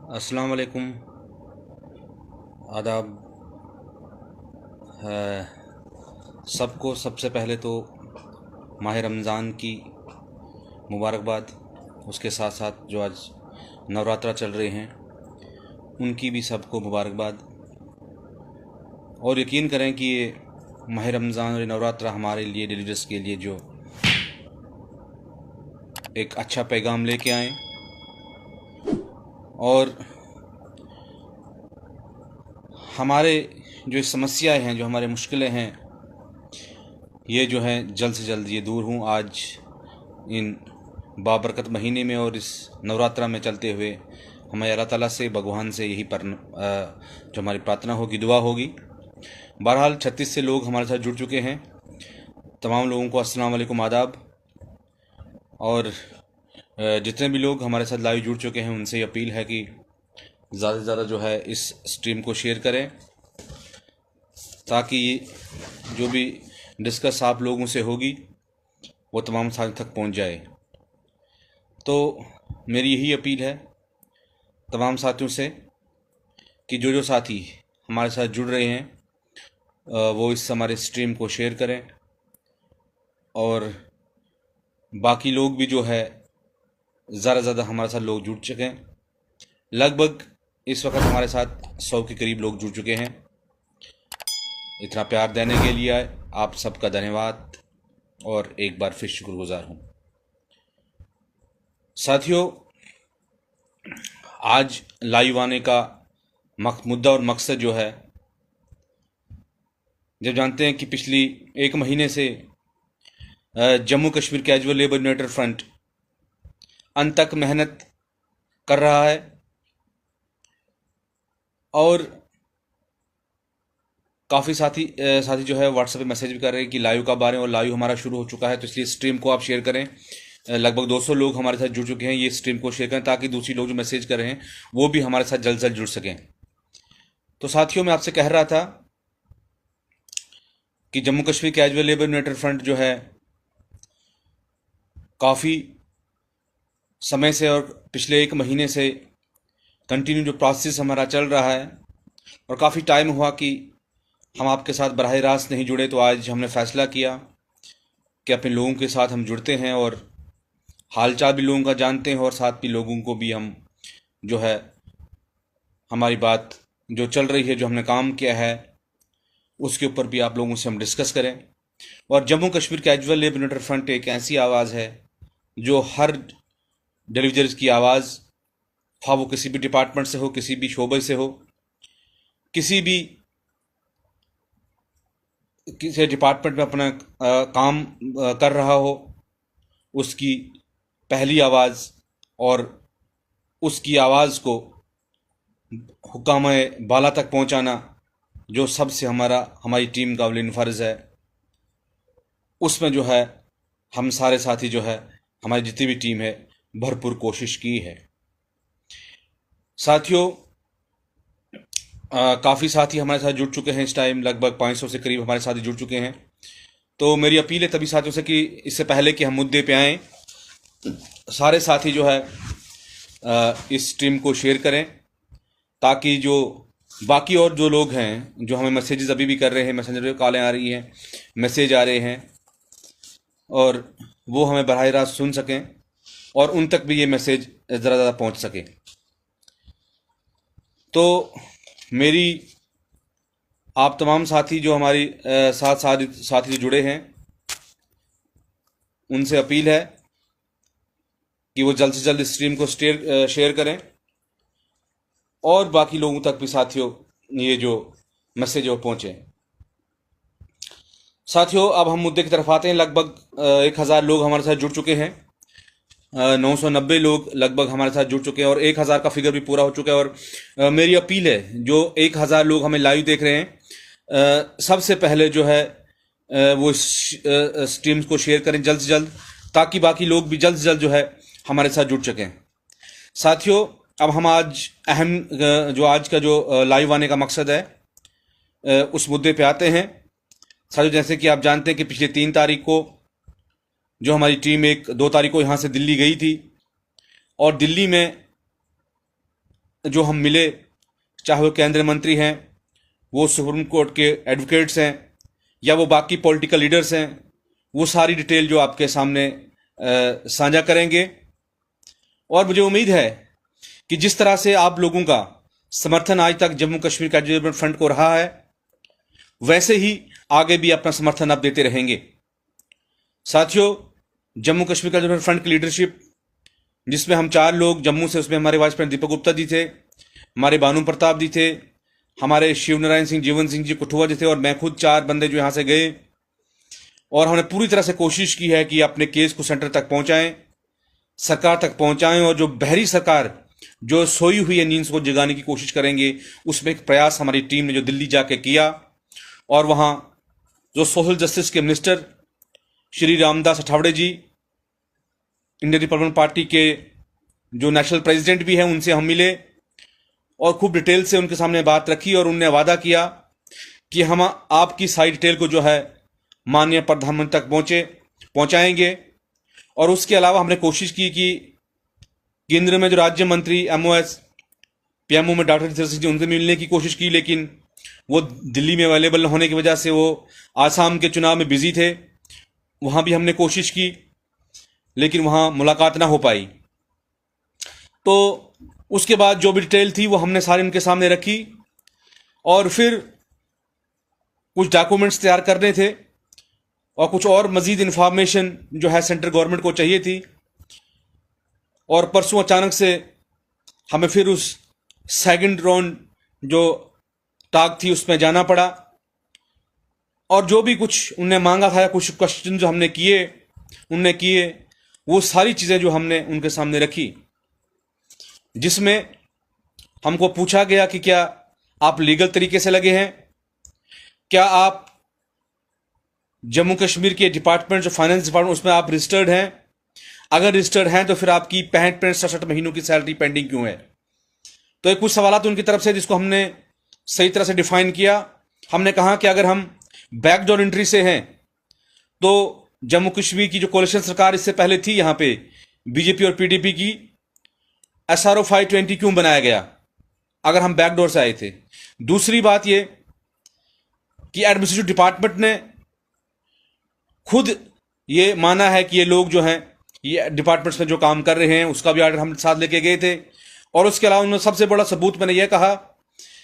अस्सलाम वालेकुम। आदाब। सबको सबसे पहले तो माह रमज़ान की मुबारकबाद। उसके साथ साथ जो आज नवरात्रा चल रहे हैं उनकी भी सबको मुबारकबाद। और यकीन करें कि ये माह रमज़ान और नवरात्रा हमारे लिए रिलीजियस के लिए जो एक अच्छा पैगाम लेके आए और हमारे जो समस्याएं हैं, जो हमारे मुश्किलें हैं, ये जो है जल्द से जल्द ये दूर हों। आज इन बाबरकत महीने में और इस नवरात्रा में चलते हुए हमें अल्लाह ताला से, भगवान से यही जो हमारी प्रार्थना होगी, दुआ होगी। बहरहाल 36 से लोग हमारे साथ जुड़ चुके हैं। तमाम लोगों को अस्सलाम वालेकुम, आदाब। और जितने भी लोग हमारे साथ लाइव जुड़ चुके हैं उनसे अपील है कि ज़्यादा से ज़्यादा जो है इस स्ट्रीम को शेयर करें, ताकि जो भी डिस्कस आप लोगों से होगी वो तमाम साथियों तक पहुंच जाए। तो मेरी यही अपील है तमाम साथियों से कि जो जो साथी हमारे साथ जुड़ रहे हैं वो इस हमारे स्ट्रीम को शेयर करें, और बाकी लोग भी जो है ज़्यादा से ज़्यादा हमारे साथ लोग जुड़ चुके हैं। लगभग इस वक्त हमारे साथ 100 के करीब लोग जुड़ चुके हैं। इतना प्यार देने के लिए आप सबका धन्यवाद और एक बार फिर शुक्रगुजार हूँ। साथियों, आज लाइव आने का मुद्दा और मकसद जो है, जब जानते हैं कि पिछली एक महीने से Jammu Kashmir casual labour united front अनथक मेहनत कर रहा है और काफ़ी साथी जो है व्हाट्सएप पे मैसेज भी कर रहे हैं कि लाइव कब आ रहे हैं, और लाइव हमारा शुरू हो चुका है। तो इसलिए स्ट्रीम को आप शेयर करें। लगभग 200 लोग हमारे साथ जुड़ चुके हैं। ये स्ट्रीम को शेयर करें ताकि दूसरी लोग जो मैसेज कर रहे हैं वो भी हमारे साथ जल्द से जल्द जुड़ सकें। तो साथियों, मैं आपसे कह रहा था कि Jammu Kashmir casual labour united front जो है काफ़ी समय से और पिछले एक महीने से कंटिन्यू जो प्रोसेस हमारा चल रहा है, और काफ़ी टाइम हुआ कि हम आपके साथ बराह रास्त नहीं जुड़े। तो आज हमने फ़ैसला किया कि अपने लोगों के साथ हम जुड़ते हैं और हालचाल भी लोगों का जानते हैं, और साथ भी लोगों को भी हम जो है हमारी बात जो चल रही है, जो हमने काम किया है, उसके ऊपर भी आप लोगों से हम डिस्कस करें। और Jammu Kashmir casual labour united front एक ऐसी आवाज़ है जो हर डिलीवरीज की आवाज़, खा वो किसी भी डिपार्टमेंट से हो, किसी भी शोबे से हो, किसी भी किसी डिपार्टमेंट में अपना काम कर रहा हो, उसकी पहली आवाज़ और उसकी आवाज़ को हुक्काम बाला तक पहुंचाना जो सबसे हमारी टीम का अवलिन फ़र्ज़ है। उसमें जो है हम सारे साथी जो है, हमारी जितनी भी टीम है, भरपूर कोशिश की है। साथियों, काफ़ी साथी हमारे साथ जुड़ चुके हैं। इस टाइम लगभग 500 से करीब हमारे साथी जुड़ चुके हैं। तो मेरी अपील है तभी साथियों से कि इससे पहले कि हम मुद्दे पे आएँ, सारे साथी जो है इस स्ट्रीम को शेयर करें, ताकि जो बाकी और जो लोग हैं जो हमें मैसेजेस अभी भी कर रहे हैं, मैसेंजर पे कॉलें आ रही हैं, मैसेज आ रहे हैं, और वो हमें बराह रास्त सुन सकें और उन तक भी ये मैसेज ज़रा ज़्यादा पहुँच सके। तो मेरी आप तमाम साथी जो हमारी साथी जो जुड़े हैं उनसे अपील है कि वो जल्द से जल्द इस स्ट्रीम को शेयर करें, और बाकी लोगों तक भी साथियों ये जो मैसेज वो पहुँचे। साथियों, अब हम मुद्दे की तरफ आते हैं। लगभग 1000 लोग हमारे साथ जुड़ चुके हैं। 990 लोग लगभग हमारे साथ जुड़ चुके हैं और 1000 का फिगर भी पूरा हो चुका है। और मेरी अपील है, जो 1000 लोग हमें लाइव देख रहे हैं, सबसे पहले जो है वो स्ट्रीम्स को शेयर करें जल्द से जल्द, ताकि बाकी लोग भी जल्द से जल्द जो है हमारे साथ जुड़ सकें। साथियों, अब हम आज जो आज का जो लाइव आने का मकसद है उस मुद्दे पे आते हैं। साथियों, जैसे कि आप जानते हैं कि पिछले 3 तारीख को जो हमारी टीम 2 तारीख को यहाँ से दिल्ली गई थी, और दिल्ली में जो हम मिले, चाहे वो केंद्रीय मंत्री हैं, वो सुप्रीम कोर्ट के एडवोकेट्स हैं, या वो बाकी पॉलिटिकल लीडर्स हैं, वो सारी डिटेल जो आपके सामने साझा करेंगे। और मुझे उम्मीद है कि जिस तरह से आप लोगों का समर्थन आज तक Jammu Kashmir cadet development front को रहा है, वैसे ही आगे भी अपना समर्थन आप देते रहेंगे। साथियों, Jammu Kashmir cadet development front की लीडरशिप, जिसमें हम 4 लोग जम्मू से, उसमें हमारे वाइस प्रेसिडेंट दीपक गुप्ता जी थे, हमारे भानु प्रताप जी थे, हमारे शिव नारायण सिंह, जीवन सिंह जी कठुआ जी थे, और मैं खुद 4 बंदे जो यहाँ से गए। और हमने पूरी तरह से कोशिश की है कि अपने केस को सेंटर तक पहुंचाएं, सरकार तक पहुंचाएं, और जो बहरी सरकार जो सोई हुई है नींद को जगाने की कोशिश करेंगे, उसमें एक प्रयास हमारी टीम ने जो दिल्ली जाके किया, और वहां जो सोशल जस्टिस के मिनिस्टर श्री रामदास अठावड़े जी, इंडियन रिपब्लिकन पार्टी के जो नेशनल प्रेसिडेंट भी हैं, उनसे हम मिले और खूब डिटेल से उनके सामने बात रखी, और उनने वादा किया कि हम आपकी सारी डिटेल को जो है माननीय प्रधानमंत्री तक पहुंचाएंगे। और उसके अलावा हमने कोशिश की कि केंद्र में जो राज्य मंत्री MOS PMO में डॉक्टर जितेंद्र सिंह जी, उनसे मिलने की कोशिश की, लेकिन वो दिल्ली में अवेलेबल न होने की वजह से वो आसाम के चुनाव में बिजी थे। वहां भी हमने कोशिश की, लेकिन वहां मुलाकात ना हो पाई। तो उसके बाद जो भी डिटेल थी वो हमने सारी उनके सामने रखी, और फिर कुछ डॉक्यूमेंट्स तैयार करने थे, और कुछ और मजीद इंफॉर्मेशन जो है सेंट्रल गवर्नमेंट को चाहिए थी। और परसों अचानक से हमें फिर उस सेकंड राउंड जो टास्क थी उसमें जाना पड़ा, और जो भी कुछ उनने मांगा था या कुछ क्वेश्चन जो हमने किए, वो सारी चीज़ें जो हमने उनके सामने रखी, जिसमें हमको पूछा गया कि क्या आप लीगल तरीके से लगे हैं, क्या आप जम्मू कश्मीर के डिपार्टमेंट जो फाइनेंस डिपार्टमेंट उसमें आप रजिस्टर्ड हैं, अगर रजिस्टर्ड हैं तो फिर आपकी 65-67 महीनों की सैलरी पेंडिंग क्यों है। तो एक कुछ सवाल उनकी तरफ से जिसको हमने सही तरह से डिफाइन किया। हमने कहा कि अगर हम बैकडोर एंट्री से हैं तो जम्मू कश्मीर की जो कोalition सरकार इससे पहले थी यहाँ पे बीजेपी और पीडीपी की, SRO 520 क्यों बनाया गया अगर हम बैकडोर से आए थे। दूसरी बात ये कि एडमिनिस्ट्रेटिव डिपार्टमेंट ने खुद ये माना है कि ये लोग जो हैं ये डिपार्टमेंट्स में जो काम कर रहे हैं उसका भी ऑर्डर हम साथ लेके गए थे। और उसके अलावा उन्होंने सबसे बड़ा सबूत मैंने ये कहा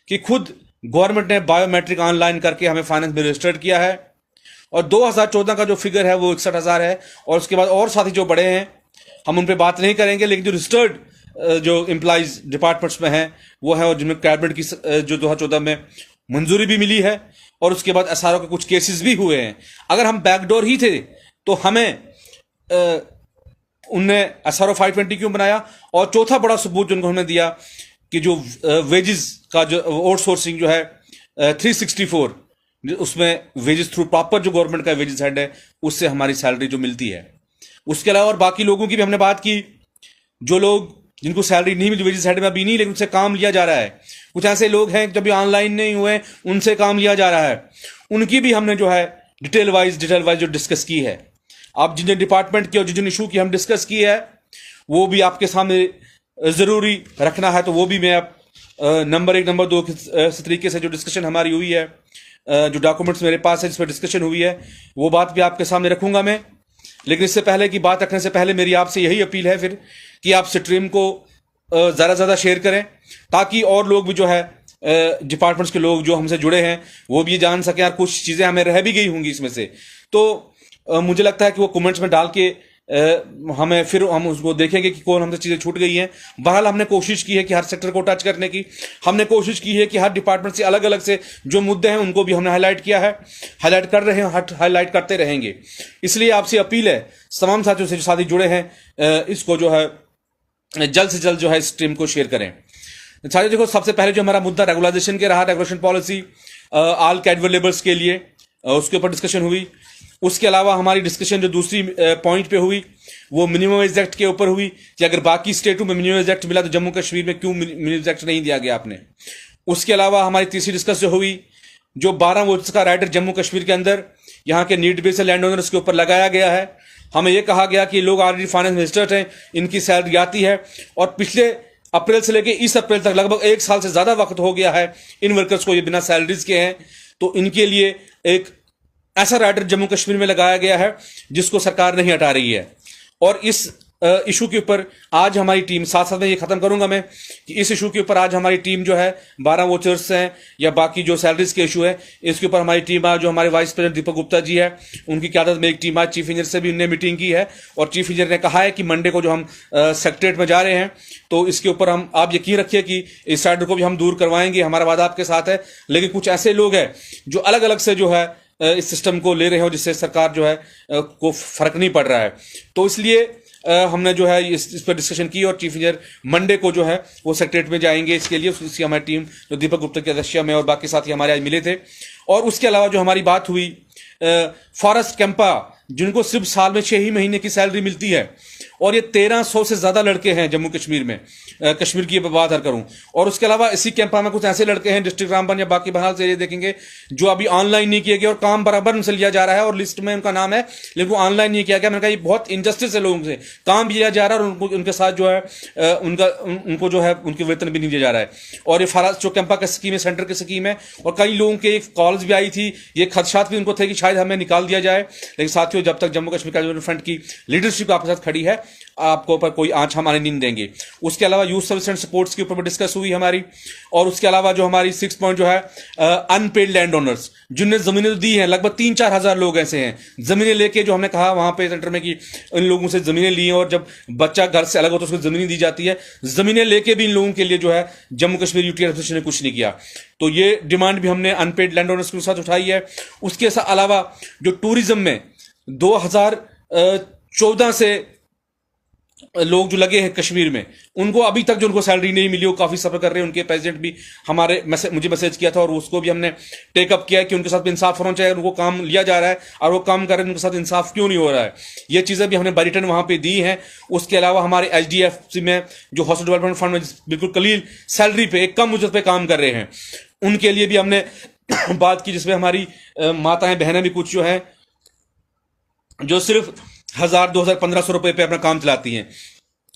कि खुद गवर्नमेंट ने बायोमेट्रिक ऑनलाइन करके हमें फाइनेंस में रजिस्टर्ड किया है, और 2014 का जो फिगर है वो 61,000 है। और उसके बाद और साथी जो बड़े हैं हम उन पर बात नहीं करेंगे, लेकिन जो रजिस्टर्ड जो एम्प्लॉइज डिपार्टमेंट्स में हैं वो है, और जिनमें कैबिनेट की जो 2014 में मंजूरी भी मिली है, और उसके बाद SRO के कुछ केसेस भी हुए हैं। अगर हम बैकडोर ही थे तो हमें उनने SRO 520 क्यों बनाया। और चौथा बड़ा सबूत जो उनको हमने दिया कि जो वेजेस का जो आउटसोर्सिंग जो है 364, उसमें वेजेस थ्रू प्रॉपर जो गवर्नमेंट का वेजेस हेड है उससे हमारी सैलरी जो मिलती है। उसके अलावा और बाकी लोगों की भी हमने बात की, जो लोग जिनको सैलरी नहीं मिली वेजेस हेड में अभी नहीं, लेकिन उनसे काम लिया जा रहा है। कुछ ऐसे लोग हैं जब भी ऑनलाइन नहीं हुए उनसे काम लिया जा रहा है, उनकी भी हमने जो है डिटेल वाइज जो डिस्कस की है। आप जिन डिपार्टमेंट की और जिन इशू की हम डिस्कस की है वो भी आपके सामने जरूरी रखना है, तो वो भी मैं आप नंबर 1 नंबर 2 इस तरीके से जो डिस्कशन हमारी हुई है, जो डॉक्यूमेंट्स मेरे पास है जिस पर डिस्कशन हुई है, वो बात भी आपके सामने रखूंगा मैं। लेकिन इससे पहले की बात रखने से पहले मेरी आपसे यही अपील है फिर कि आप स्ट्रीम को ज़्यादा से ज़्यादा शेयर करें, ताकि और लोग भी जो है डिपार्टमेंट्स के लोग जो हमसे जुड़े हैं वो भी जान सकें। यार कुछ चीज़ें हमें रह भी गई होंगी इसमें से, तो मुझे लगता है कि वो कमेंट्स में डाल के हमें फिर हम उसको देखेंगे कि कौन हमसे चीज़ें छूट गई हैं। बहरहाल हमने कोशिश की है कि हर सेक्टर को टच करने की, हमने कोशिश की है कि हर डिपार्टमेंट से अलग अलग से जो मुद्दे हैं उनको भी हमने हाईलाइट किया है, हाईलाइट कर रहे हैं, हाईलाइट करते रहेंगे। इसलिए आपसे अपील है तमाम साथियों से जो साथी जुड़े हैं, इसको जो है जल्द से जल्द जो है स्ट्रीम को शेयर करें। साथियों देखो, सबसे पहले जो हमारा मुद्दा रेगुलाइजेशन के रहा, regulation policy all cadre labours के लिए, उसके ऊपर डिस्कशन हुई। उसके अलावा हमारी डिस्कशन जो दूसरी पॉइंट पे हुई वो मिनिमम वेज एक्ट के ऊपर हुई कि अगर बाकी स्टेटों में मिनिमम वेज एक्ट मिला तो जम्मू कश्मीर में क्यों मिनिमम वेज एक्ट नहीं दिया गया आपने। उसके अलावा हमारी तीसरी डिस्कस जो हुई, जो 12 वोट्स का राइडर जम्मू कश्मीर के अंदर यहाँ के नीड बेस्ड लैंड ओनर्स के ऊपर लगाया गया है। हमें यह कहा गया कि लोग ऑलरेडी फाइनेंस मिनिस्टर हैं, इनकी सैलरी आती है, और पिछले अप्रैल से लेके इस अप्रैल तक लगभग 1 साल से ज्यादा वक्त हो गया है इन वर्कर्स को, ये बिना सैलरीज के हैं। तो इनके लिए एक ऐसा राइडर जम्मू कश्मीर में लगाया गया है जिसको सरकार नहीं हटा रही है। और इस इशू के ऊपर आज हमारी टीम, साथ साथ में ये खत्म करूंगा मैं कि इस इशू के ऊपर आज हमारी टीम जो है 12 वोचर्स हैं या बाकी जो सैलरीज के इशू है, इसके ऊपर हमारी टीम आज, जो हमारे वाइस प्रेसिडेंट दीपक गुप्ता जी है उनकी क़यादत में एक टीम आज चीफ इंजीनियर से भी उन्होंने मीटिंग की है। और चीफ इंजीनियर ने कहा है कि मंडे को जो हम सेक्रेटरीट में जा रहे हैं तो इसके ऊपर हम, आप यकीन रखिए कि इस राइडर को भी हम दूर करवाएंगे, हमारा वादा आपके साथ है। लेकिन कुछ ऐसे लोग हैं जो अलग अलग से जो है इस सिस्टम को ले रहे हो, जिससे सरकार जो है को फर्क नहीं पड़ रहा है। तो इसलिए हमने जो है इस पर डिस्कशन की और चीफ इंजीनियर मंडे को जो है वो सेक्रेटरीट में जाएंगे इसके लिए। इसकी हमारी टीम जो दीपक गुप्ता की अध्यक्षता में और बाकी साथी हमारे आज मिले थे। और उसके अलावा जो हमारी बात हुई फॉरेस्ट कैंपा, जिनको सिर्फ साल में 6 ही महीने की सैलरी मिलती है, और ये 1300 से ज्यादा लड़के हैं जम्मू कश्मीर में, कश्मीर की बात करूं। और उसके अलावा इसी कैंपा में कुछ ऐसे लड़के हैं डिस्ट्रिक्ट रामबन या बाकी बहरहाल से ये देखेंगे जो अभी ऑनलाइन नहीं किए गए और काम बराबर उनसे लिया जा रहा है और लिस्ट में उनका नाम है, लेकिन वो ऑनलाइन नहीं किया गया। मैंने कहा ये बहुत इनजस्टिस है, लोगों से काम भी लिया जा रहा है और उनके साथ जो है उनको जो है उनके वेतन भी नहीं दिया जा रहा है। और ये फराज जो कैंपा का स्कीम है, सेंटर की स्कीम है, और कई लोगों के कॉल्स भी आई थी, ये खदशात भी उनको थे कि शायद हमें निकाल दिया जाए। लेकिन साथियों, जब तक जम्मू कश्मीर का फ्रंट की लीडरशिप आपके साथ खड़ी है, आपको ऊपर कोई आंच हमारे नहीं देंगे। उसके अलावा यूथ सर्विस एंड सपोर्ट्स के ऊपर भी डिस्कस हुई हमारी। और उसके अलावा जो हमारी 6 पॉइंट जो है अनपेड लैंड ओनर्स, जिनने जमीनें दी हैं, लगभग 3-4 हजार लोग ऐसे हैं जमीनें लेके, जो हमने कहा वहां पे सेंटर में कि इन लोगों से जमीनें ली हैं, और जब बच्चा घर से अलग होता है उसको जमीनें दी जाती है, जमीनें लेके भी इन लोगों के लिए जो है जम्मू कश्मीर यूटी एसोसिएशन ने कुछ नहीं किया। तो ये डिमांड भी हमने अनपेड लैंड ओनर्स के साथ उठाई है। उसके अलावा जो टूरिज्म में 2014 से लोग जो लगे हैं कश्मीर में, उनको अभी तक जो उनको सैलरी नहीं मिली, वो काफी सफर कर रहे हैं। उनके प्रेसिडेंट भी मुझे मैसेज किया था और उसको भी हमने टेकअप किया है कि उनके साथ इंसाफ होना चाहिए। उनको काम लिया जा रहा है और वो काम कर रहे हैं, उनके साथ इंसाफ क्यों नहीं हो रहा है, ये चीजें भी हमने बारिटन वहां पे दी हैं। उसके अलावा हमारे HDFC में जो हॉस्टल डेवलपमेंट फंड में बिल्कुल कलील सैलरी पे, एक कम मुजत पे काम कर रहे हैं, उनके लिए भी हमने बात की, जिसमें हमारी माताएं बहनें भी कुछ जो है जो सिर्फ 1000, 2000, 1500 रुपए पे अपना काम चलाती हैं।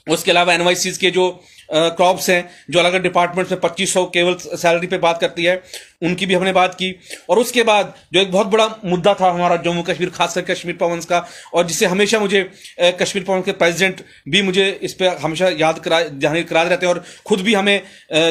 उसके अलावा NYCs के जो क्रॉप्स हैं, जो अलग अलग डिपार्टमेंट्स में 2500 केवल सैलरी पे बात करती है, उनकी भी हमने बात की। और उसके बाद जो एक बहुत बड़ा मुद्दा था हमारा जम्मू कश्मीर, खासकर कश्मीर पवंस का, और जिसे हमेशा मुझे कश्मीर पवंस के प्रेसिडेंट भी मुझे इस पर हमेशा याद करा रहते हैं, और खुद भी हमें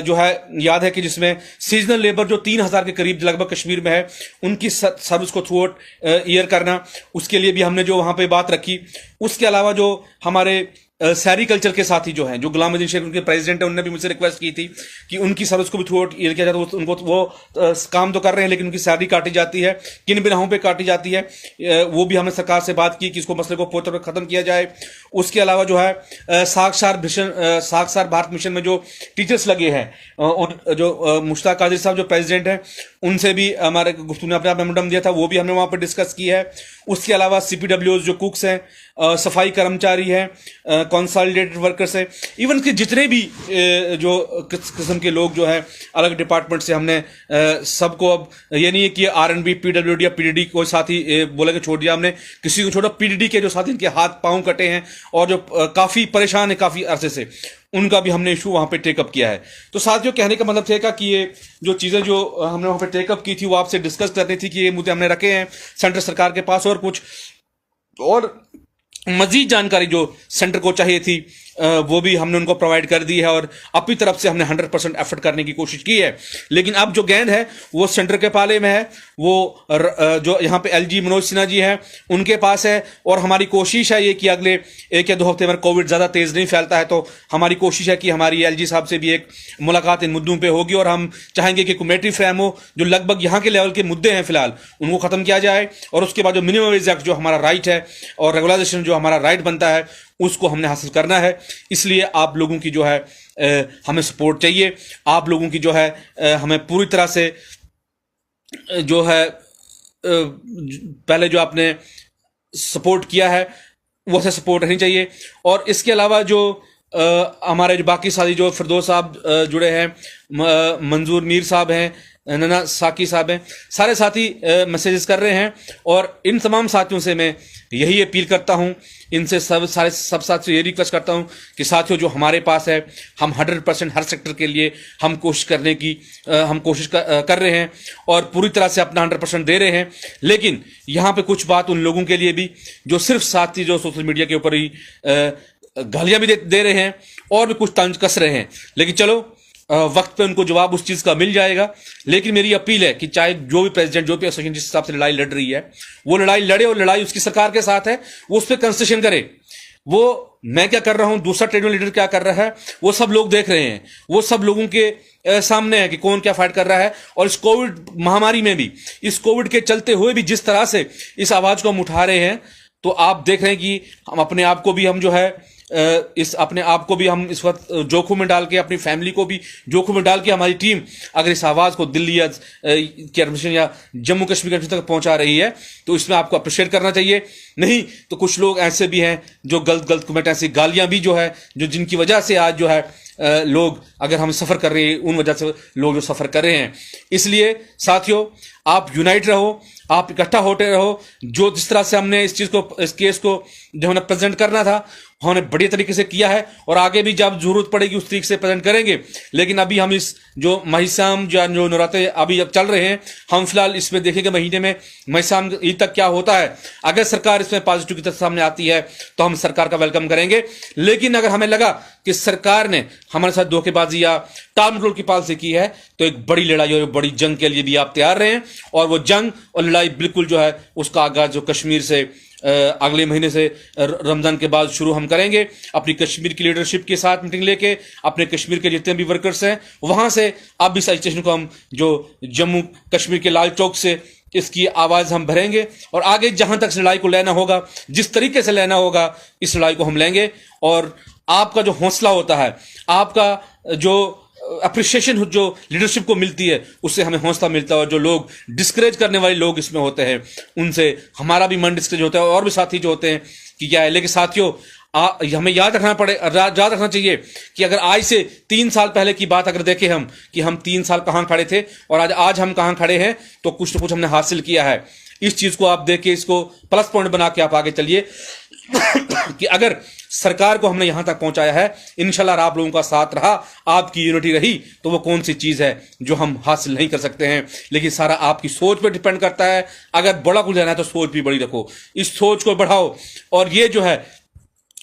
जो है याद है कि जिसमें सीजनल लेबर जो 3000 के करीब लगभग कश्मीर में है, उनकी सर्विस को थ्रू आउट ईयर करना, उसके लिए भी हमने जो वहां पर बात रखी। उसके अलावा जो हमारे सेरिकल्चर के साथी जो हैं, जो गुलामुद्दीन शेख उनके प्रेसिडेंट हैं, उन्होंने भी मुझसे रिक्वेस्ट की थी कि उनकी सर्विस को भी थ्रू आउट ईयर किया जाए। तो उनको वो काम तो कर रहे हैं, लेकिन उनकी सैलरी काटी जाती है, किन बिनाहों पे काटी जाती है, वो भी हमने सरकार से बात की कि इसको मसले को पूरी तरह खत्म किया जाए। उसके अलावा जो है साक्षर भारत मिशन में जो टीचर्स लगे हैं, और जो मुश्ताक कादिर साहब जो प्रेसिडेंट हैं, उनसे भी हमारे गुफ्तगू ने अपना मेमोरेंडम दिया था, वो भी हमने वहां पर डिस्कस की है। उसके अलावा CPWs जो कुक्स हैं, सफाई कर्मचारी हैं, कंसोलिडेटेड वर्कर्स हैं, इवन के जितने भी जो किस्म के लोग जो है अलग डिपार्टमेंट से, हमने सबको, अब ये नहीं है कि RNB, PWD या PDD कोई साथी बोले के छोड़ दिया, हमने किसी को छोड़ा। PDD के जो साथी, इनके हाथ पांव कटे हैं और जो काफी परेशान है काफी अरसे से, उनका भी हमने इशू वहां पे टेकअप किया है। तो साथियों, कहने का मतलब था कि ये जो चीजें जो हमने वहां पे टेकअप की थी, वो आपसे डिस्कस करनी थी कि ये मुद्दे हमने रखे हैं सेंट्रल सरकार के पास, और कुछ और मजीद जानकारी जो सेंटर को चाहिए थी वो भी हमने उनको प्रोवाइड कर दी है, और अपनी तरफ से हमने 100% एफर्ट करने की कोशिश की है। लेकिन अब जो गेंद है वो सेंटर के पाले में है, वो जो यहाँ पे LG मनोज सिन्हा जी हैं उनके पास है। और हमारी कोशिश है ये कि अगले 1 या 2 हफ्ते में कोविड ज्यादा तेज नहीं फैलता है, तो हमारी कोशिश है कि हमारी LG साहब से भी एक मुलाकात इन मुद्दों पर होगी, और हम चाहेंगे कि कमेटी फ्रेम हो, जो लगभग यहाँ के लेवल के मुद्दे हैं फिलहाल, उनको खत्म किया जाए। और उसके बाद जो मिनिमम वेज एक्ट जो हमारा राइट है, और रेगुलाइजेशन जो हमारा राइट बनता है, उसको हमने हासिल करना है। इसलिए आप लोगों की जो है हमें सपोर्ट चाहिए, आप लोगों की जो है हमें पूरी तरह से जो है पहले जो आपने सपोर्ट किया है वो से सपोर्ट रहनी चाहिए। और इसके अलावा जो हमारे जो बाकी साथी जो फिरदौस साहब जुड़े हैं, मंजूर मीर साहब हैं, नना साकी साहब हैं, सारे साथी मैसेजेस कर रहे हैं। और इन तमाम साथियों से मैं यही अपील करता हूं, इनसे सब साथियों से ये रिक्वेस्ट करता हूं कि साथियों जो हमारे पास है, हम 100% हर सेक्टर के लिए हम कोशिश करने की हम कोशिश कर रहे हैं और पूरी तरह से अपना 100% दे रहे हैं। लेकिन यहाँ पे कुछ बात उन लोगों के लिए भी जो सिर्फ साथी जो सोशल मीडिया के ऊपर ही गालियां भी दे रहे हैं और भी कुछ तंज कस रहे हैं। लेकिन चलो वक्त पे उनको जवाब उस चीज का मिल जाएगा। लेकिन मेरी अपील है कि चाहे जो भी प्रेसिडेंट, जो भी एसोसिएशन जिस हिसाब से लड़ाई लड़ रही है, वो लड़ाई लड़े और लड़ाई उसकी सरकार के साथ है, वो उस पर कंसेशन करे। वो मैं क्या कर रहा हूं, दूसरा ट्रेड यूनियन लीडर क्या कर रहा है, वो सब लोग देख रहे हैं, वो सब लोगों के सामने है कि कौन क्या फाइट कर रहा है। और इस कोविड महामारी में भी, इस कोविड के चलते हुए भी जिस तरह से इस आवाज को हम उठा रहे हैं, तो आप देख रहे हैं कि हम अपने आप को भी हम जो है अपने आप को भी हम इस वक्त जोखिम में डाल के, अपनी फैमिली को भी जोखिम में डाल के हमारी टीम अगर इस आवाज को दिल्ली या या जम्मू कश्मीर तक पहुंचा रही है, तो इसमें आपको अप्रिशिएट करना चाहिए। नहीं तो कुछ लोग ऐसे भी हैं जो गलत कमेंट, ऐसी गालियां भी जो है, जो जिनकी वजह से आज जो है लोग, अगर हम सफर कर रहे हैं, उन वजह से लोग जो सफर कर रहे हैं। इसलिए साथियों, आप यूनाइट रहो, आप इकट्ठा होते रहो। जो जिस तरह से हमने इस केस को जो हमने प्रेजेंट करना था, हमने बढ़िया तरीके से किया है और आगे भी जब जरूरत पड़ेगी उस तरीके से प्रेजेंट करेंगे। लेकिन अभी हम इस जो महिशाम जो नवरात्रे अभी अब चल रहे हैं, हम फिलहाल इसमें देखेंगे महीने में महिशाम ईद तक क्या होता है। अगर सरकार इसमें पॉजिटिव की तरफ सामने आती है तो हम सरकार का वेलकम करेंगे। लेकिन अगर हमें लगा कि सरकार ने हमारे साथ धोखेबाजी या टाल मटोल की पॉलिसी की है, तो एक बड़ी लड़ाई और बड़ी जंग के लिए भी आप तैयार रहें। और वो जंग और लड़ाई बिल्कुल जो है उसका आगाज जो कश्मीर से अगले महीने से रमजान के बाद शुरू हम करेंगे। अपनी कश्मीर की लीडरशिप के साथ मीटिंग लेके, अपने कश्मीर के जितने भी वर्कर्स हैं वहां से अब इस एजिटेशन को हम जो जम्मू कश्मीर के लाल चौक से इसकी आवाज हम भरेंगे। और आगे जहां तक लड़ाई को लेना होगा, जिस तरीके से लेना होगा, इस लड़ाई को हम लेंगे। और आपका जो हौसला होता है, आपका जो अप्रिशिएशन जो लीडरशिप को मिलती है, उससे हमें हौसला मिलता है। और जो लोग डिस्करेज करने वाले लोग इसमें होते हैं, उनसे हमारा भी मन डिस्करेज होता है और भी साथी जो होते हैं कि क्या है। लेकिन साथियों, हमें याद रखना चाहिए कि अगर आज से 3 साल पहले की बात अगर देखें हम, कि हम 3 साल कहां खड़े थे और आज हम कहां खड़े हैं, तो कुछ ना कुछ हमने हासिल किया है। इस चीज को आप देखिए, इसको प्लस पॉइंट बना के आप आगे चलिए कि अगर सरकार को हमने यहां तक पहुंचाया है, इंशाल्लाह आप लोगों का साथ रहा, आपकी यूनिटी रही, तो वो कौन सी चीज है जो हम हासिल नहीं कर सकते हैं। लेकिन सारा आपकी सोच पे डिपेंड करता है। अगर बड़ा कुछ लेना है तो सोच भी बड़ी रखो, इस सोच को बढ़ाओ। और ये जो है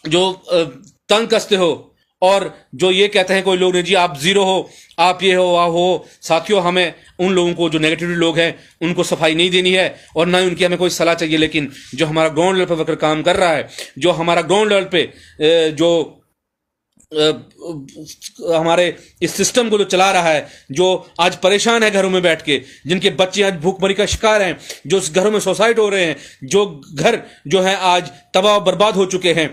जो तंग कसते हो और जो ये कहते हैं कोई लोग ने जी आप जीरो हो, आप ये हो, आप हो, साथियों हमें उन लोगों को जो नेगेटिव लोग हैं उनको सफाई नहीं देनी है और ना ही उनकी हमें कोई सलाह चाहिए। लेकिन जो हमारा ग्राउंड लेवल पे वर्कर काम कर रहा है, जो हमारा ग्राउंड लेवल पे जो हमारे इस सिस्टम को जो चला रहा है, जो आज परेशान है घरों में बैठ के, जिनके बच्चे आज भूखमरी का शिकार हैं, जो घरों में सुसाइड हो रहे हैं, जो घर जो है आज तबाह बर्बाद हो चुके हैं,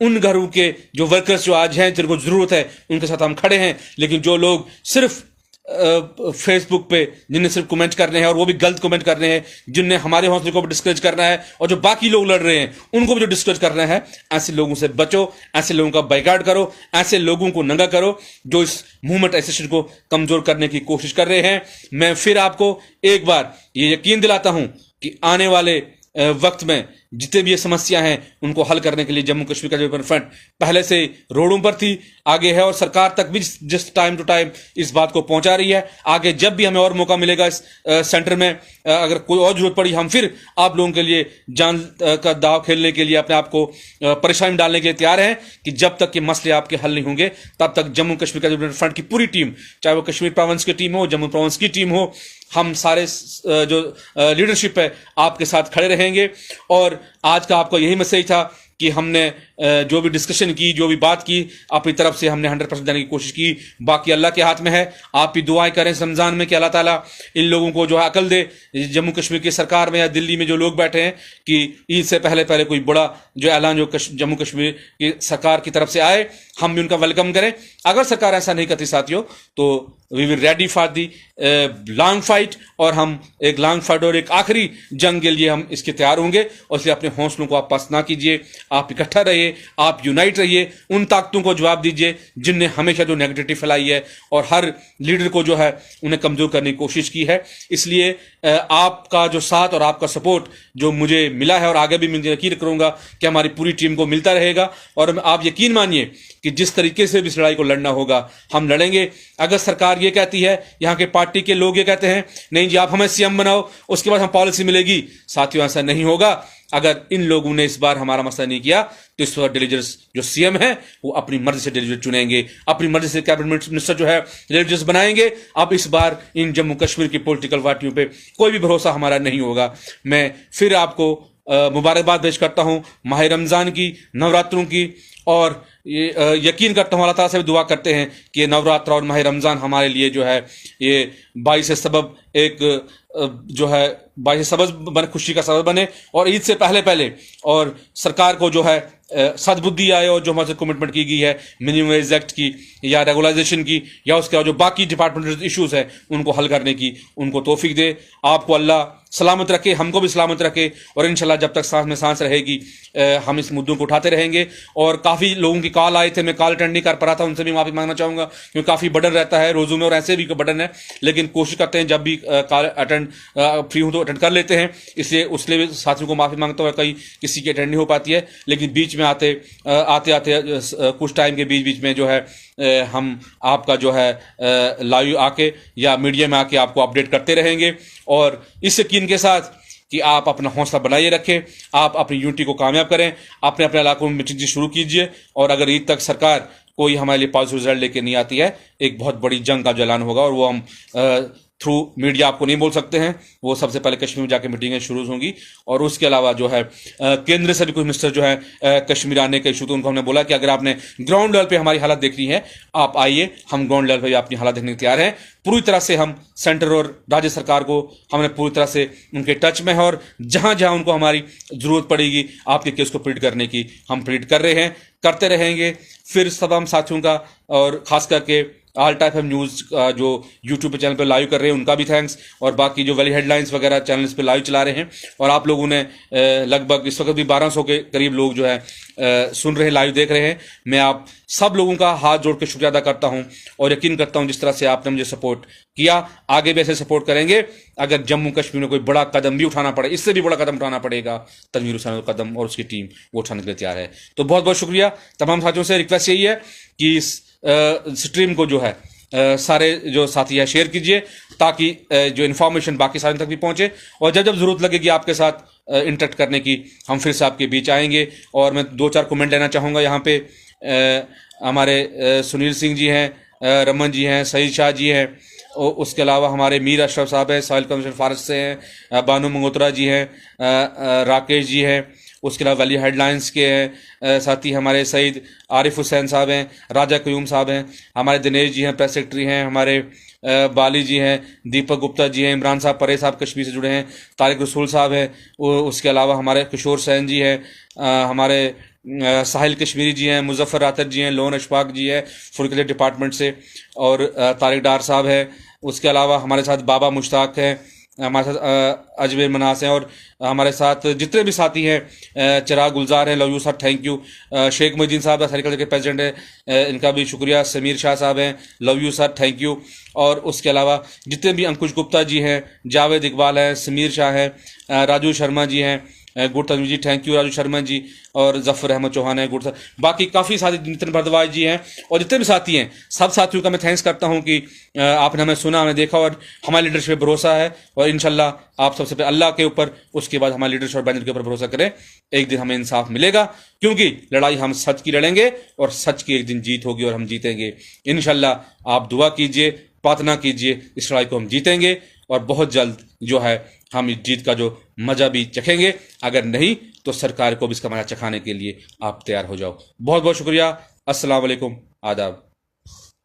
उन घरों के जो वर्कर्स जो आज हैं, जिनको जरूरत है, उनके साथ हम खड़े हैं। लेकिन जो लोग सिर्फ फेसबुक पे जिन्हें सिर्फ कमेंट करने हैं और वो भी गलत कमेंट करने हैं, जिन्हें हमारे हौसले को भी डिस्करेज करना है और जो बाकी लोग लड़ रहे हैं उनको भी जो डिस्करेज करना है, ऐसे लोगों से बचो, ऐसे लोगों का बाइकआउट करो, ऐसे लोगों को नंगा करो जो इस मूवमेंट एसोसिएशन को कमजोर करने की कोशिश कर रहे हैं। मैं फिर आपको एक बार ये यकीन दिलाता हूं कि आने वाले वक्त में जितने भी ये समस्या हैं उनको हल करने के लिए जम्मू कश्मीर का जो फ्रंट पहले से रोडों पर थी, आगे है और सरकार तक भी जिस टाइम टू टाइम इस बात को पहुंचा रही है। आगे जब भी हमें और मौका मिलेगा इस सेंटर में, अगर कोई और जरूरत पड़ी, हम फिर आप लोगों के लिए जान का दाव खेलने के लिए, अपने आप को परेशानी में डालने के लिए तैयार हैं कि जब तक ये मसले आपके हल नहीं होंगे तब तक जम्मू कश्मीर का जो फ्रंट की पूरी टीम, चाहे वो कश्मीर प्रोविंस की टीम हो, जम्मू प्रोविंस की टीम हो, हम सारे जो लीडरशिप है आपके साथ खड़े रहेंगे। और आज का आपको यही मैसेज था कि हमने जो भी डिस्कशन की, जो भी बात की, अपनी तरफ से हमने 100% देने की कोशिश की। बाकी अल्लाह के हाथ में है। आप भी दुआएं करें रमजान में कि अल्लाह ताला इन लोगों को जो है अकल दे, जम्मू कश्मीर की सरकार में या दिल्ली में जो लोग बैठे हैं, कि ईद से पहले पहले कोई बड़ा जो ऐलान जो जम्मू कश्मीर की सरकार की तरफ से आए, हम भी उनका वेलकम करें। अगर सरकार ऐसा नहीं करती साथियों, तो we will ready for the long fight, और हम एक लॉन्ग फाइट और एक आखिरी जंग के लिए हम इसके तैयार होंगे। और इसलिए अपने हौसलों को आप पस्त ना कीजिए, आप इकट्ठा रहिए, आप यूनाइट रहिए, उन ताकतों को जवाब दीजिए जिनने हमेशा जो नेगेटिविटी फैलाई है और हर लीडर को जो है उन्हें कमजोर करने की कोशिश की है। इसलिए आपका जो साथ और आपका सपोर्ट जो मुझे मिला है और आगे भी मैं यकीन करूंगा कि हमारी पूरी टीम को मिलता रहेगा। और आप यकीन मानिए कि जिस तरीके से भी इस लड़ाई को लड़ना होगा हम लड़ेंगे। अगर सरकार ये कहती है, यहाँ के पार्टी के लोग ये कहते हैं नहीं जी आप हमें सीएम बनाओ उसके बाद हम पॉलिसी मिलेगी, साथियों ऐसा नहीं होगा। अगर इन लोगों ने इस बार हमारा मसला नहीं किया तो इस बार डेलीगेट्स जो सीएम है वो अपनी मर्जी से डेलीगेट चुनेंगे, अपनी मर्जी से कैबिनेट मिनिस्टर जो है डेलीगेट्स बनाएंगे। अब इस बार इन जम्मू कश्मीर की पॉलिटिकल पार्टियों पे कोई भी भरोसा हमारा नहीं होगा। मैं फिर आपको मुबारकबाद पेश करता हूं माह रमजान की, नवरात्रों की, और यकीन करता हूं अल्लाह ताला से भी दुआ करते हैं कि ये नवरात्र और माह रमजान हमारे लिए जो है ये बाइस सबब एक जो है बाइस सबब बने, खुशी का सबब बने, और ईद से पहले पहले और सरकार को जो है सद्बुद्धि आए और जो हमारे कमिटमेंट की गई है मिनिमम वेज एक्ट की या रेगुलाइजेशन की या उसके बाद जो बाकी डिपार्टमेंटल इश्यूज है उनको हल करने की उनको तौफीक दे। आपको अल्लाह सलामत रखे, हमको भी सलामत रखे, और इंशाल्लाह जब तक सांस में सांस रहेगी हम इस मुद्दों को उठाते रहेंगे। और काफ़ी लोगों की कॉल आए थे, मैं कॉल अटेंड नहीं कर पा रहा था, उनसे भी माफ़ी मांगना चाहूँगा क्योंकि काफ़ी बर्डन रहता है रोज़ों में और ऐसे भी बर्डन है, लेकिन कोशिश करते हैं जब भी कॉल अटेंड फ्री हूँ तो अटेंड कर लेते हैं। इसलिए उसके लिए साथियों को माफ़ी मांगता हूँ, कई किसी की अटेंड नहीं हो पाती है, लेकिन बीच में आते कुछ टाइम के बीच में जो है हम आपका जो है लाइव आके या मीडिया में आके आपको अपडेट करते रहेंगे। और इस यकीन के साथ कि आप अपना हौसला बनाए रखें, आप अपनी यूनिटी को कामयाब करें, अपने अपने इलाकों में मीटिंग शुरू कीजिए, और अगर ईद तक सरकार कोई हमारे लिए पॉजिटिव रिजल्ट लेके नहीं आती है, एक बहुत बड़ी जंग का ऐलान होगा, और वो हम थ्रू मीडिया आपको नहीं बोल सकते हैं। वो सबसे पहले कश्मीर में जाकर मीटिंगें शुरू होंगी, और उसके अलावा जो है केंद्र से भी कुछ मिनिस्टर जो है कश्मीर आने के इशू, तो उनको हमने बोला कि अगर आपने ग्राउंड लेवल पे हमारी हालत देखनी है आप आइए, हम ग्राउंड लेवल पे अपनी हालत देखने को तैयार हैं। पूरी तरह से हम सेंटर और राज्य सरकार को हमने पूरी तरह से उनके टच में है, और जहां जहां उनको हमारी जरूरत पड़ेगी आपके केस को प्रीट करने की हम प्रीट कर रहे हैं, करते रहेंगे। फिर सब हम साथियों का और खास करके ऑल टाइप हम न्यूज़ जो यूट्यूब पे चैनल पे लाइव कर रहे हैं उनका भी थैंक्स, और बाकी जो वैली हेडलाइंस वगैरह चैनल्स पे लाइव चला रहे हैं, और आप लोगों ने लगभग इस वक्त भी 1200 के करीब लोग जो है सुन रहे हैं, लाइव देख रहे हैं। मैं आप सब लोगों का हाथ जोड़ के शुक्रिया अदा करता हूं, और यकीन करता हूं जिस तरह से आपने मुझे सपोर्ट किया आगे भी ऐसे सपोर्ट करेंगे। अगर जम्मू कश्मीर में कोई बड़ा कदम भी उठाना पड़े, इससे भी बड़ा कदम उठाना पड़ेगा, तनवीर हुसैन कदम और उसकी टीम वो उठाने के लिए तैयार है। तो बहुत बहुत शुक्रिया। तमाम साथियों से रिक्वेस्ट यही है कि इस स्ट्रीम को जो है सारे जो साथी है शेयर कीजिए, ताकि जो इन्फॉर्मेशन बाकी सारे तक भी पहुंचे, और जब जब जरूरत लगेगी आपके साथ इंटरेक्ट करने की हम फिर से आपके बीच आएंगे। और मैं 2-4 कमेंट लेना चाहूँगा यहाँ पे। हमारे सुनील सिंह जी हैं, रमन जी हैं, सईद शाह जी हैं, उसके अलावा हमारे मीर अशरफ साहब हैं, सॉइल कमीशन फारस से हैं, बानू मंगोत्रा जी हैं, राकेश जी हैं, उसके अलावा वैली हेडलाइंस के हैं साथी हमारे सईद आरिफ हुसैन साहब हैं, राजा क्यूम साहब हैं, हमारे दिनेश जी हैं, प्रेस सेक्रेटरी हैं, हमारे बाली जी हैं, दीपक गुप्ता जी हैं, इमरान साहब परे साहब कश्मीर से जुड़े हैं, तारिक रसूल साहब हैं, उसके अलावा हमारे किशोर सैन जी हैं, हमारे साहिल कश्मीरी जी हैं, मुजफ्फर रातर जी हैं, लोन अशफाक जी है फुरकले डिपार्टमेंट से, और तारिक डार साहब है। उसके अलावा हमारे साथ बाबा मुश्ताक हैं, हमारे साथ अजमेर मनास हैं, और हमारे साथ जितने भी साथी हैं, चिराग गुलजार हैं, love you sir, thank you. Sheikh Muhiddin साहब सेरिकल्चर के प्रेसिडेंट हैं, इनका भी शुक्रिया। समीर शाह साहब हैं, love you sir, thank you. और उसके अलावा जितने भी अंकुश गुप्ता जी हैं, जावेद इकबाल हैं, समीर शाह हैं, राजू शर्मा जी हैं, good Tanveer ji, thank you Raju Sharma ji, और जफर अहमद चौहान है, गुड। बाकी काफ़ी साथी नितिन भारद्वाज जी हैं, और जितने भी साथी हैं सब साथियों का मैं थैंक्स करता हूं कि आपने हमें सुना, हमें देखा, और हमारे लीडरशिप पर भरोसा है। और इंशाल्लाह आप सबसे पहले अल्लाह के ऊपर, उसके बाद हमारे लीडरशिप और बैनर के ऊपर भरोसा करें। एक दिन हमें इंसाफ मिलेगा, क्योंकि लड़ाई हम सच की लड़ेंगे और सच की एक दिन जीत होगी और हम जीतेंगे इंशाल्लाह। आप दुआ कीजिए, प्रार्थना कीजिए, इस लड़ाई को हम जीतेंगे, और बहुत जल्द जो है हम इस जीत का जो मजा भी चखेंगे। अगर नहीं तो सरकार को भी इसका मजा चखाने के लिए आप तैयार हो जाओ। बहुत बहुत शुक्रिया। अस्सलाम वालेकुम, आदाब।